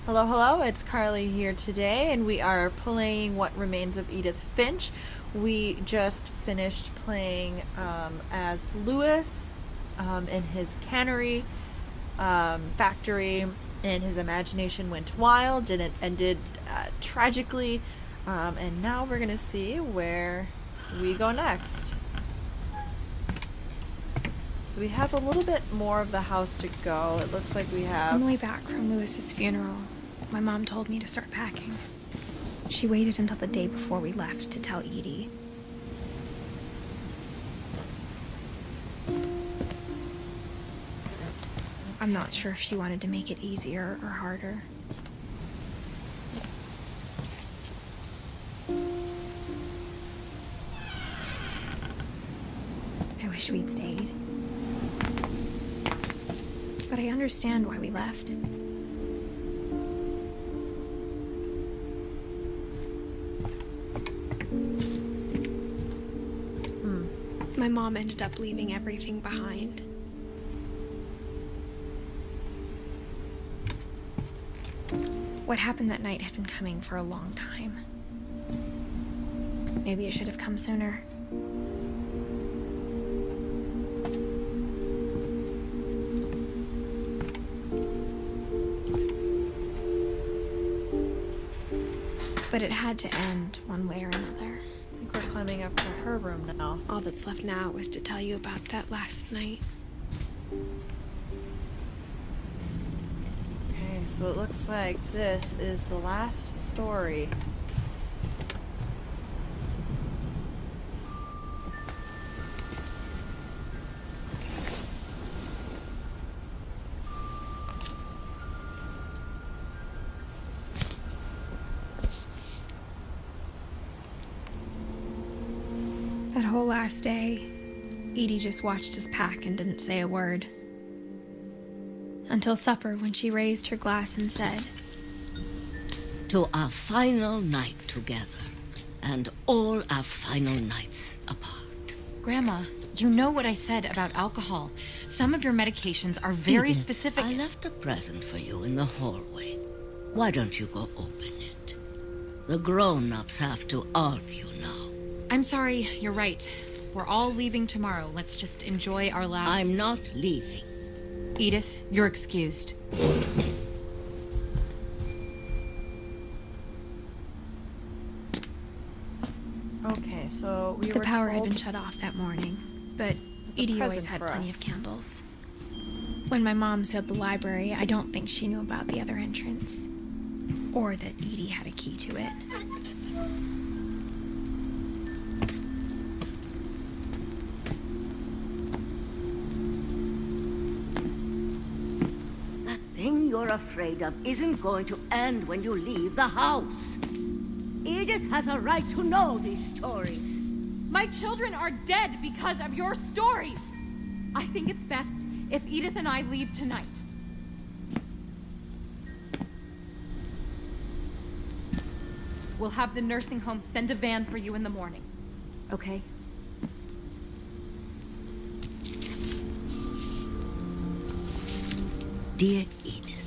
Hello, hello, it's Carly here today, and we are playing What Remains of Edith Finch. We just finished playing as Lewis in his cannery factory, and his imagination went wild, and it ended tragically, and now we're going to see where we go next. So we have a little bit more of the house to go. It looks like we have... On the way back from Lewis's funeral, my mom told me to start packing. She waited until the day before we left to tell Edie. I'm not sure if she wanted to make it easier or harder. I wish we'd stayed. But I understand why we left. My mom ended up leaving everything behind. What happened that night had been coming for a long time. Maybe it should have come sooner. But it had to end one way or another. I think we're climbing up to her room now. All that's left now is to tell you about that last night. Okay, so it looks like this is the last story. That whole last day, Edie just watched us pack and didn't say a word. Until supper, when she raised her glass and said, "To our final night together, and all our final nights apart." Grandma, you know what I said about alcohol. Some of your medications are very Edith, specific. I left a present for you in the hallway. Why don't you go open it? The grown-ups have to argue now. I'm sorry, you're right. We're all leaving tomorrow. Let's just enjoy our last... I'm not leaving. Edith, you're excused. Okay, so we the were power had told... been shut off that morning, but It's a Edie always present had for plenty us. of candles. When my mom sealed the library, I don't think she knew about the other entrance. Or that Edie had a key to it. The thing you're afraid of isn't going to end when you leave the house. Edith has a right to know these stories. My children are dead because of your stories. I think it's best if Edith and I leave tonight. We'll have the nursing home send a van for you in the morning. Okay? Dear Edith,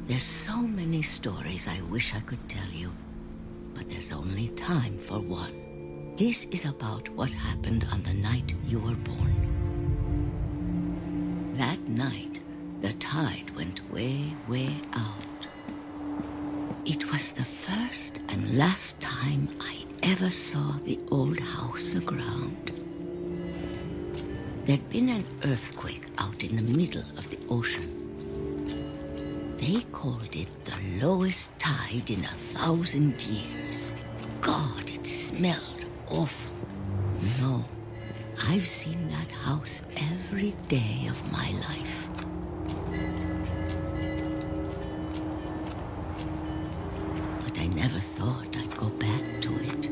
there's so many stories I wish I could tell you, but there's only time for one. This is about what happened on the night you were born. That night, the tide went way, way out. It was the first and last time I ever saw the old house aground. There'd been an earthquake out in the middle of the ocean. They called it the lowest tide in 1,000 years. God, it smelled awful. No, I've seen that house every day of my life. But I never thought I'd go back to it.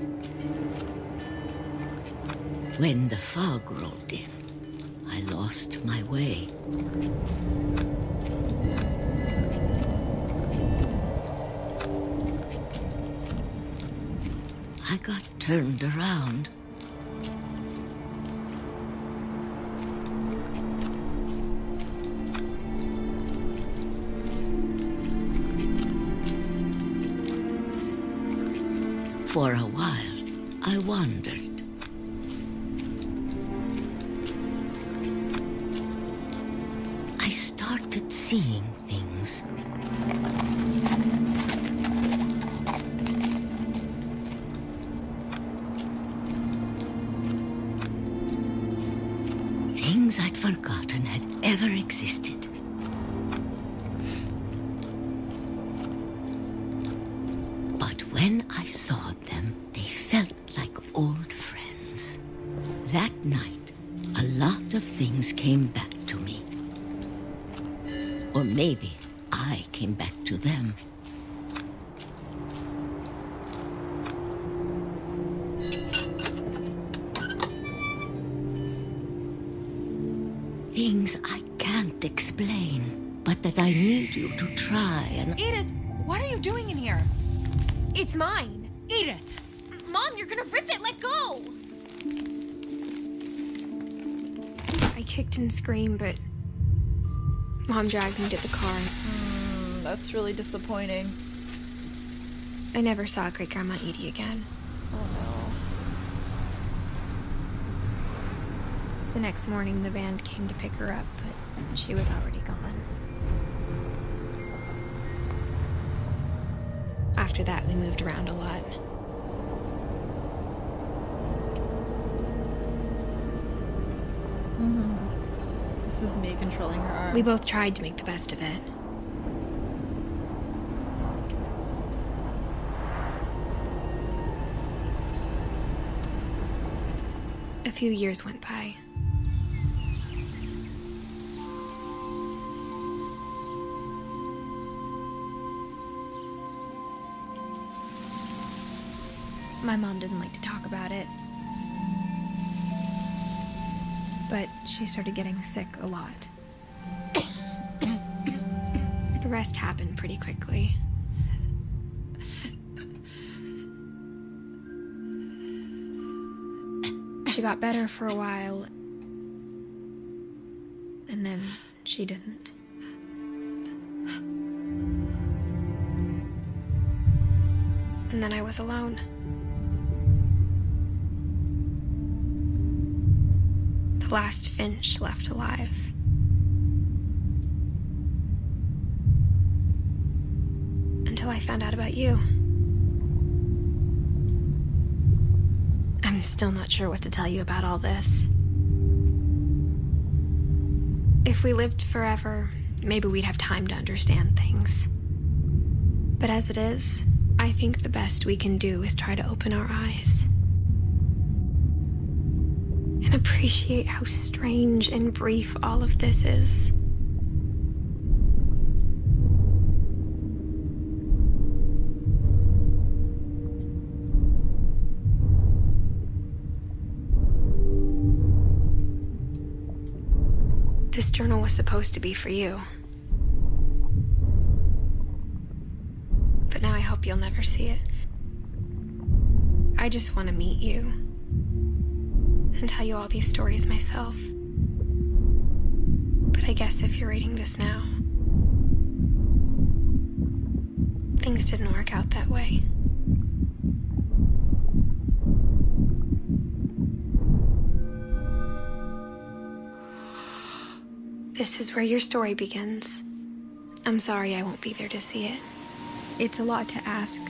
When the fog rolled in, I lost my way. I got turned around. For a while, I wondered. I started seeing things. Things I'd forgotten had ever existed. But when I saw them, they felt like old friends. That night, a lot of things came back to me. Or maybe I came back to them. Things I can't explain, but that I need you to try and... Edith, what are you doing in here? It's mine. Edith! Mom, you're gonna rip it. Let go. I kicked and screamed, but Mom dragged me to the car. That's really disappointing. I never saw Great Grandma Edie again. Oh no. The next morning, the band came to pick her up, but she was already gone. After that, we moved around a lot. This is me controlling her arm. We both tried to make the best of it. A few years went by. My mom didn't like to talk about it. But she started getting sick a lot. The rest happened pretty quickly. She got better for a while, and then she didn't. And then I was alone. The last Finch left alive. Until I found out about you. I'm still not sure what to tell you about all this. If we lived forever, maybe we'd have time to understand things. But as it is, I think the best we can do is try to open our eyes. And appreciate how strange and brief all of this is. This journal was supposed to be for you. But now I hope you'll never see it. I just want to meet you and tell you all these stories myself. But I guess if you're reading this now, things didn't work out that way. This is where your story begins. I'm sorry I won't be there to see it. It's a lot to ask,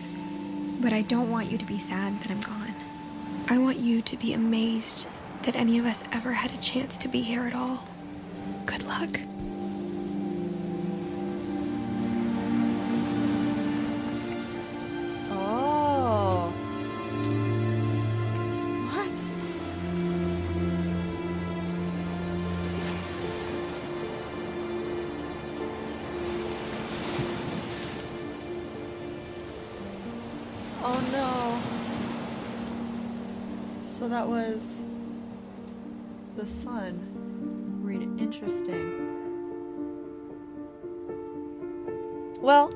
but I don't want you to be sad that I'm gone. I want you to be amazed that any of us ever had a chance to be here at all. Good luck. Oh. What? Oh no. So that was the sun. Read it. Interesting. Well,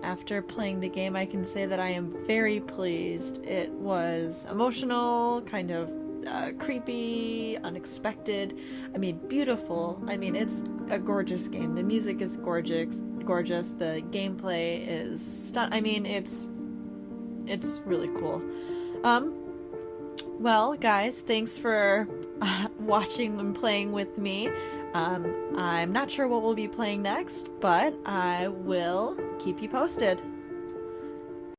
after playing the game, I can say that I am very pleased. It was emotional, kind of creepy, unexpected. I mean, beautiful. I mean, it's a gorgeous game. The music is gorgeous. The gameplay is I mean, it's It's really cool. Well, guys, thanks for watching and playing with me. I'm not sure what we'll be playing next, but I will keep you posted.